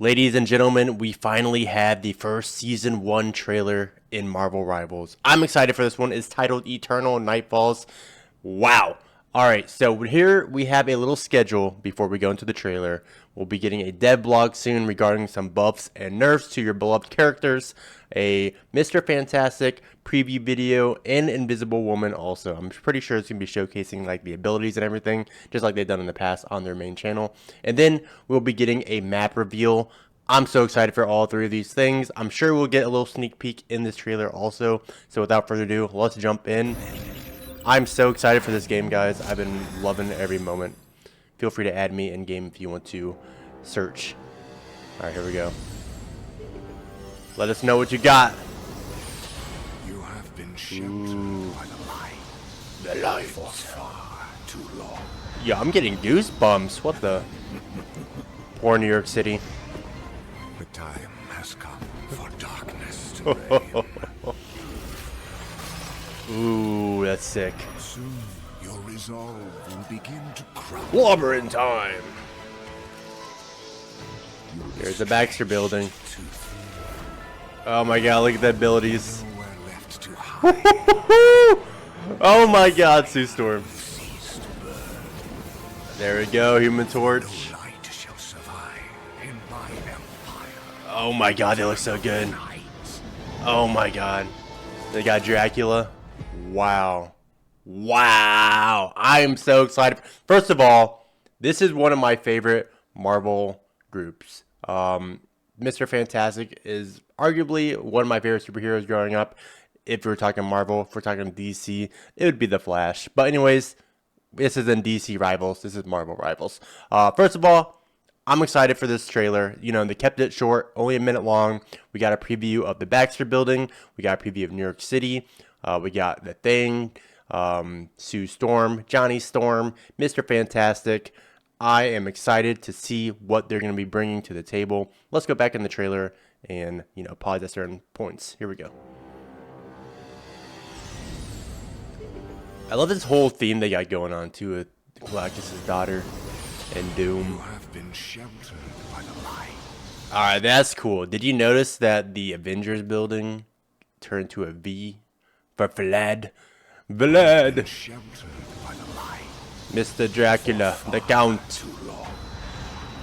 Ladies and gentlemen, we finally had the first season 1 trailer in Marvel Rivals. I'm excited for this one. It's titled Eternal Nightfalls. Wow. Alright, so here we have a little schedule before we go into the trailer. We'll be getting a dev blog soon regarding some buffs and nerfs to your beloved characters, a Mr. Fantastic preview video, and Invisible Woman also. I'm pretty sure it's going to be showcasing like the abilities and everything, just like they've done in the past on their main channel. And then we'll be getting a map reveal. I'm so excited for all three of these things. I'm sure we'll get a little sneak peek in this trailer also. So without further ado, let's jump in. I'm so excited for this game, guys. I've been loving every moment. Feel free to add me in game if you want to search. All right, here we go. Let us know what you got. You have been sheltered by the light. The life was far too long. Yeah, I'm getting goosebumps. What the? Poor New York City. The time has come for darkness to reign. Ooh, that's sick. Soon your resolve will begin to crumble. Clobbering time. There's the Baxter building. Oh my god, look at the abilities. Nowhere left to hide. Oh my god, Sue Storm. There we go, Human Torch. No light shall survive in my empire. Oh my god, they look so good. Oh my god. They got Dracula. Wow. Wow. I am so excited. First of all, this is one of my favorite Marvel groups. Mr. Fantastic is arguably one of my favorite superheroes growing up. If we're talking Marvel, if we're talking DC, it would be The Flash. But anyways, this isn't DC Rivals. This is Marvel Rivals. First of all, I'm excited for this trailer. You know, they kept it short, only a minute long. We got a preview of the Baxter building. We got a preview of New York City. We got The Thing, Sue Storm, Johnny Storm, Mr. Fantastic. I am excited to see what they're going to be bringing to the table. Let's go back in the trailer and, you know, pause at certain points. Here we go. I love this whole theme they got going on, too, with Galactus' daughter and Doom. You have been sheltered by the light. Alright, that's cool. Did you notice that the Avengers building turned to a V for Vlad? Vlad! Sheltered by the light. Mr. Dracula, the Count. Too long.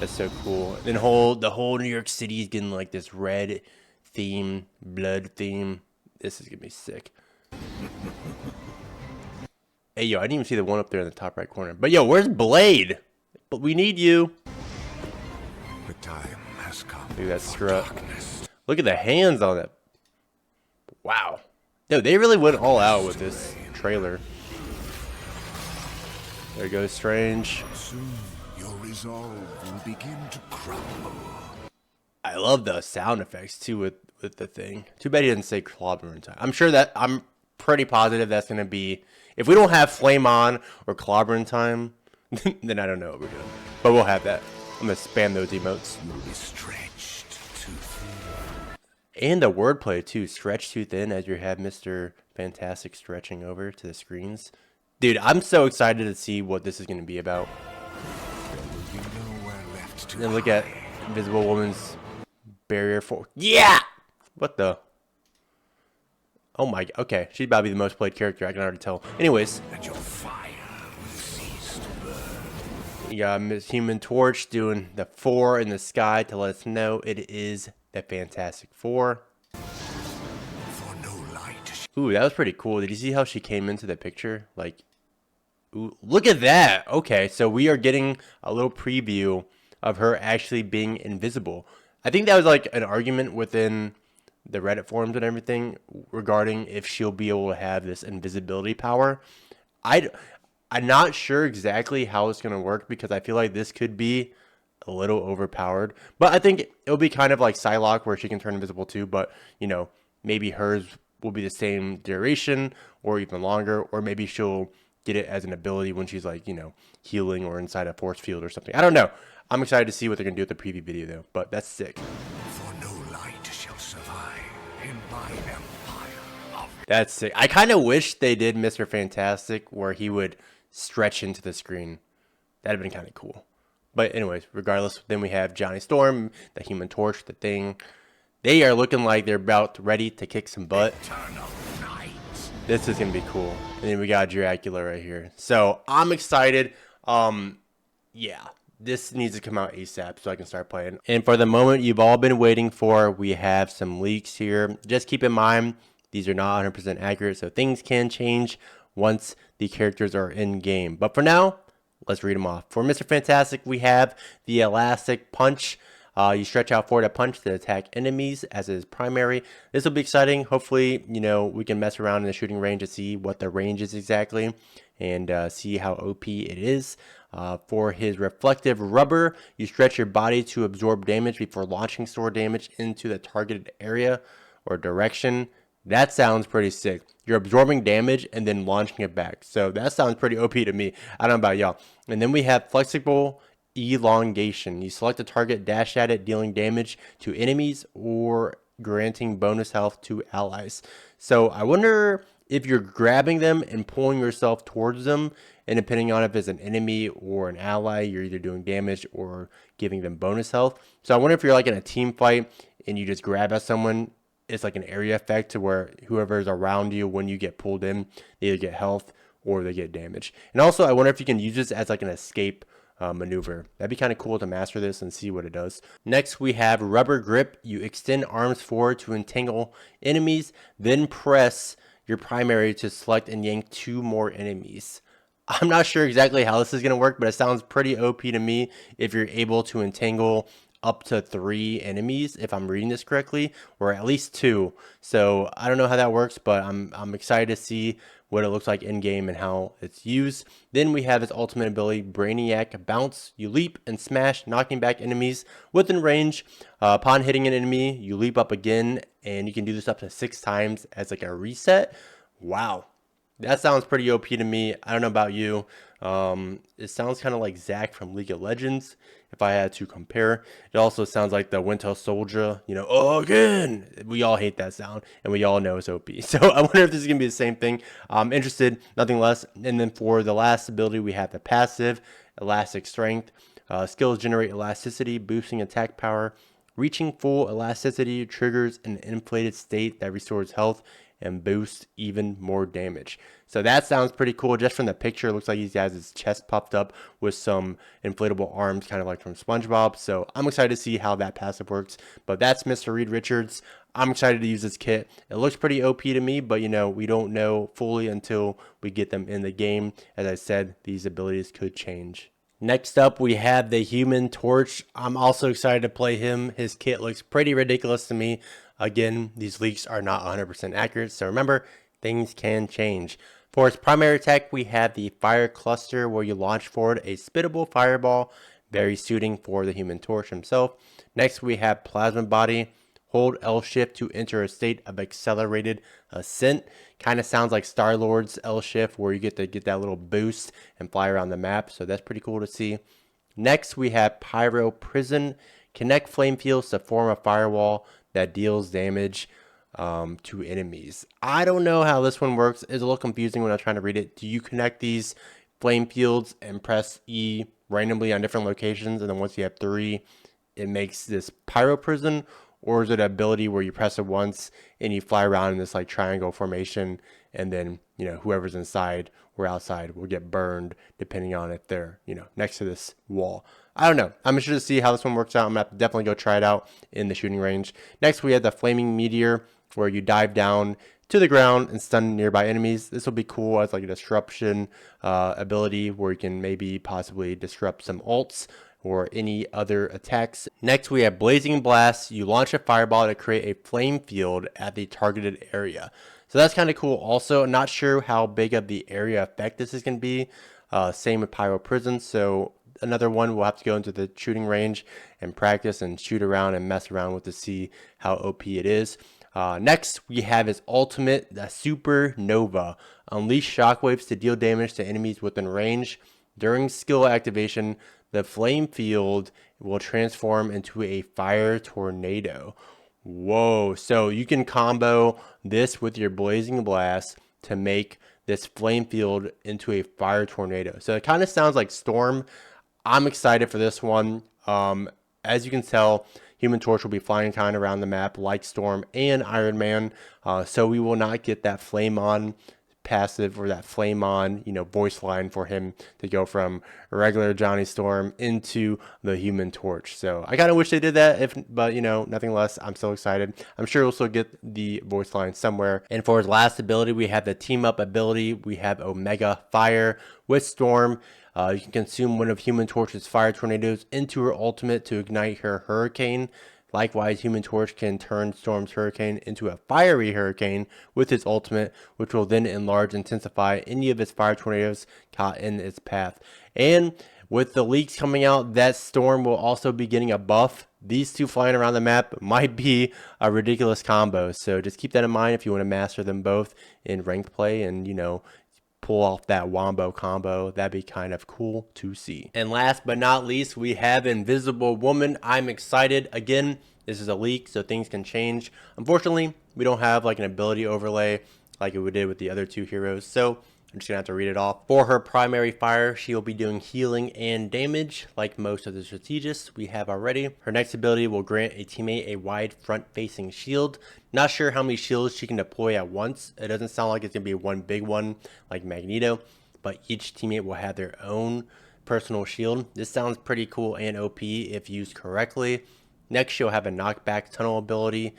That's so cool. And the whole New York City is getting like this red theme, blood theme. This is gonna be sick. Hey yo, I didn't even see the one up there in the top right corner. But yo, where's Blade? But we need you. The time has come. Look at that for strut. darkness. Look at the hands on that. Wow. No, they really went all out with this trailer. There goes Strange. Soon your resolve will begin to crumble. I love the sound effects too with the thing. Too bad he didn't say clobbering time. I'm pretty positive that's gonna be, if we don't have flame on or clobbering time, then I don't know what we're doing. But we'll have that. I'm gonna spam those emotes. You'll be stretched too thin. And the wordplay too, stretch too thin as you have Mr. Fantastic stretching over to the screens. Dude, I'm so excited to see what this is gonna be about. There will be nowhere left to And look at Invisible Woman's barrier for, yeah! What the? Oh my, okay, she's about to be the most played character, I can already tell. Anyways, and your fire will cease to burn. you got Miss Human Torch doing the 4 in the sky to let us know it is the Fantastic Four. For no light. Ooh, that was pretty cool. Did you see how she came into the picture? Like, ooh, look at that. Okay, so we are getting a little preview of her actually being invisible. I think that was like an argument within the Reddit forums and everything regarding if she'll be able to have this invisibility power. I'm not sure exactly how it's going to work because I feel like this could be a little overpowered. But I think it'll be kind of like Psylocke where she can turn invisible too. But, you know, maybe hers will be the same duration or even longer. Or maybe she'll get it as an ability when she's like, you know, healing or inside a force field or something. I don't know. I'm excited to see what they're going to do with the preview video though. But that's sick. For no light shall survive in my empire of That's sick. I kind of wish they did Mr. Fantastic where he would stretch into the screen. That'd have been kind of cool. But anyways, regardless, then we have Johnny Storm, the Human Torch, the Thing. They are looking like they're about ready to kick some butt. Eternal night. This is gonna be cool. And then we got Dracula right here. So I'm excited. Yeah, this needs to come out ASAP so I can start playing. And for the moment you've all been waiting for, we have some leaks here. Just keep in mind, these are not 100% accurate, so things can change once the characters are in game. But for now, let's read them off. For Mr. Fantastic, we have the Elastic Punch. You stretch out forward a punch to attack enemies as his primary. This will be exciting. Hopefully, we can mess around in the shooting range to see what the range is exactly and see how OP it is. For his Reflective Rubber, you stretch your body to absorb damage before launching sword damage into the targeted area or direction. That sounds pretty sick. You're absorbing damage and then launching it back. So that sounds pretty OP to me. I don't know about y'all. And then we have Flexible Elongation. You select a target, dash at it, dealing damage to enemies or granting bonus health to allies. So I wonder if you're grabbing them and pulling yourself towards them, and depending on if it's an enemy or an ally, you're either doing damage or giving them bonus health. So I wonder if you're like in a team fight and you just grab at someone, it's like an area effect to where whoever is around you when you get pulled in, they either get health or they get damage. And also I wonder if you can use this as like an escape maneuver. That'd be kind of cool to master this and see what it does. Next we have Rubber Grip. You extend arms forward to entangle enemies, then press your primary to select and yank 2 more enemies. I'm not sure exactly how this is going to work, but it sounds pretty OP to me if you're able to entangle up to 3 enemies, if I'm reading this correctly, or at least 2. So I don't know how that works, but I'm excited to see what it looks like in game and how it's used. Then we have his ultimate ability, Brainiac Bounce. You leap and smash, knocking back enemies within range. Upon hitting an enemy, you leap up again, and you can do this up to 6 times as like a reset. Wow. That sounds pretty OP to me. I don't know about you. It sounds kind of like Zac from League of Legends, if I had to compare. It also sounds like the Winter Soldier, oh, again. We all hate that sound, and we all know it's OP. So I wonder if this is going to be the same thing. I'm interested, nothing less. And then for the last ability, we have the passive, Elastic Strength. Skills generate elasticity, boosting attack power. Reaching full elasticity triggers an inflated state that restores health and boosts even more damage. So that sounds pretty cool. Just from the picture, it looks like he has his chest puffed up with some inflatable arms, kind of like from SpongeBob. So I'm excited to see how that passive works. But that's Mr. Reed Richards. I'm excited to use this kit. It looks pretty OP to me, but we don't know fully until we get them in the game. As I said, these abilities could change. Next up, we have the Human Torch. I'm also excited to play him. His kit looks pretty ridiculous to me. Again, these leaks are not 100% accurate, so remember, things can change. For its primary attack, we have the Fire Cluster, where you launch forward a spittable fireball, very suiting for the Human Torch himself. Next, we have Plasma Body. Hold L shift to enter a state of accelerated ascent. Kind of sounds like Star-Lord's L shift, where you get to get that little boost and fly around the map, so that's pretty cool to see. Next, we have Pyro Prison. Connect flame fields to form a firewall that deals damage to enemies. I don't know how this one works. It's a little confusing when I'm trying to read it. Do you connect these flame fields and press E randomly on different locations, and then once you have 3, it makes this Pyro Prison? Or is it an ability where you press it once and you fly around in this like triangle formation, and then whoever's inside or outside will get burned depending on if they're next to this wall? I don't know. I'm interested to see how this one works out. I'm gonna have to definitely go try it out in the shooting range. Next, we have the Flaming Meteor, where you dive down to the ground and stun nearby enemies. This will be cool as like a disruption ability, where you can maybe possibly disrupt some ults or any other attacks. Next, we have Blazing Blast. You launch a fireball to create a flame field at the targeted area. So that's kind of cool. Also, not sure how big of the area effect this is going to be. Same with Pyro Prison. So another one we'll have to go into the shooting range and practice and shoot around and mess around with to see how OP it is. Next, we have his ultimate, the Supernova. Unleash shockwaves to deal damage to enemies within range. During skill activation, the flame field will transform into a fire tornado. Whoa, so you can combo this with your Blazing Blast to make this flame field into a fire tornado. So it kind of sounds like Storm. I'm excited for this one. As you can tell, Human Torch will be flying kind of around the map like Storm and Iron Man. So we will not get that flame on passive or that flame on, voice line for him to go from regular Johnny Storm into the Human Torch. So I kind of wish they did that, but nothing less. I'm so excited. I'm sure we'll still get the voice line somewhere. And for his last ability, we have the team up ability. We have Omega Fire with Storm. You can consume one of Human Torch's fire tornadoes into her ultimate to ignite her hurricane. Likewise, Human Torch can turn Storm's hurricane into a fiery hurricane with its ultimate, which will then enlarge and intensify any of its fire tornadoes caught in its path. And with the leaks coming out, that Storm will also be getting a buff. These two flying around the map might be a ridiculous combo, so just keep that in mind if you want to master them both in ranked play and, pull off that wombo combo. That'd be kind of cool to see. And last but not least, we have Invisible Woman. I'm excited. Again, this is a leak, so things can change. Unfortunately, we don't have like an ability overlay like we did with the other two heroes, so I'm just gonna have to read it off. For her primary fire, she will be doing healing and damage like most of the strategists we have already. Her next ability will grant a teammate a wide front-facing shield. Not sure how many shields she can deploy at once. It doesn't sound like it's gonna be one big one like Magneto, but each teammate will have their own personal shield. This sounds pretty cool and OP if used correctly. Next, she'll have a knockback tunnel ability.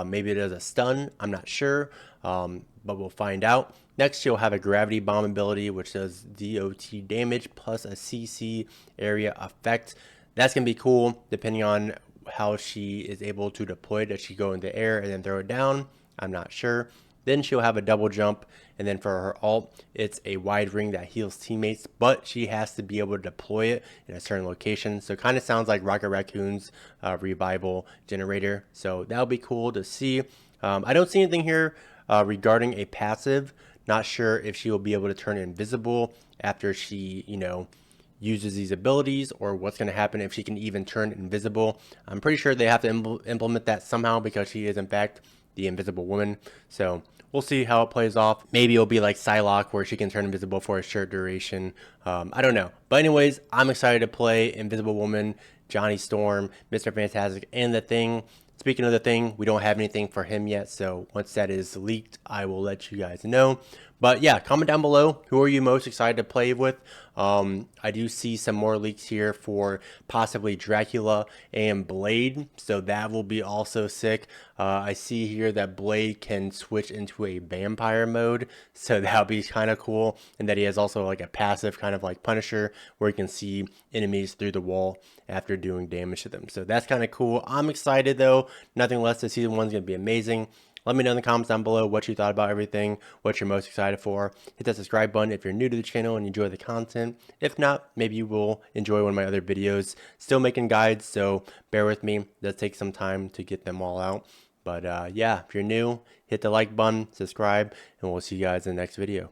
Maybe it does a stun. I'm not sure, but we'll find out. Next, she'll have a gravity bomb ability, which does DOT damage plus a CC area effect. That's going to be cool, depending on how she is able to deploy. Does she go in the air and then throw it down? I'm not sure. Then she'll have a double jump, and then for her ult, it's a wide ring that heals teammates, but she has to be able to deploy it in a certain location. So it kind of sounds like Rocket Raccoon's revival generator. So that'll be cool to see. I don't see anything here regarding a passive. Not sure if she will be able to turn invisible after she, uses these abilities, or what's going to happen if she can even turn invisible. I'm pretty sure they have to implement that somehow because she is in fact the Invisible Woman. So we'll see how it plays off. Maybe it'll be like Psylocke where she can turn invisible for a short duration. I don't know. But anyways, I'm excited to play Invisible Woman, Johnny Storm, Mr. Fantastic, and The Thing. Speaking of The Thing, we don't have anything for him yet, so once that is leaked, I will let you guys know. But yeah, comment down below, who are you most excited to play with? I do see some more leaks here for possibly Dracula and Blade, so that will be also sick. I see here that Blade can switch into a vampire mode, so that'll be kind of cool, and that he has also like a passive kind of like Punisher where he can see enemies through the wall after doing damage to them. So that's kind of cool. I'm excited though. Nothing less. The season 1 is going to be amazing. Let me know in the comments down below what you thought about everything, what you're most excited for. Hit that subscribe button if you're new to the channel and enjoy the content. If not, maybe you will enjoy one of my other videos. Still making guides, so bear with me. It does take some time to get them all out. But yeah, if you're new, hit the like button, subscribe, and we'll see you guys in the next video.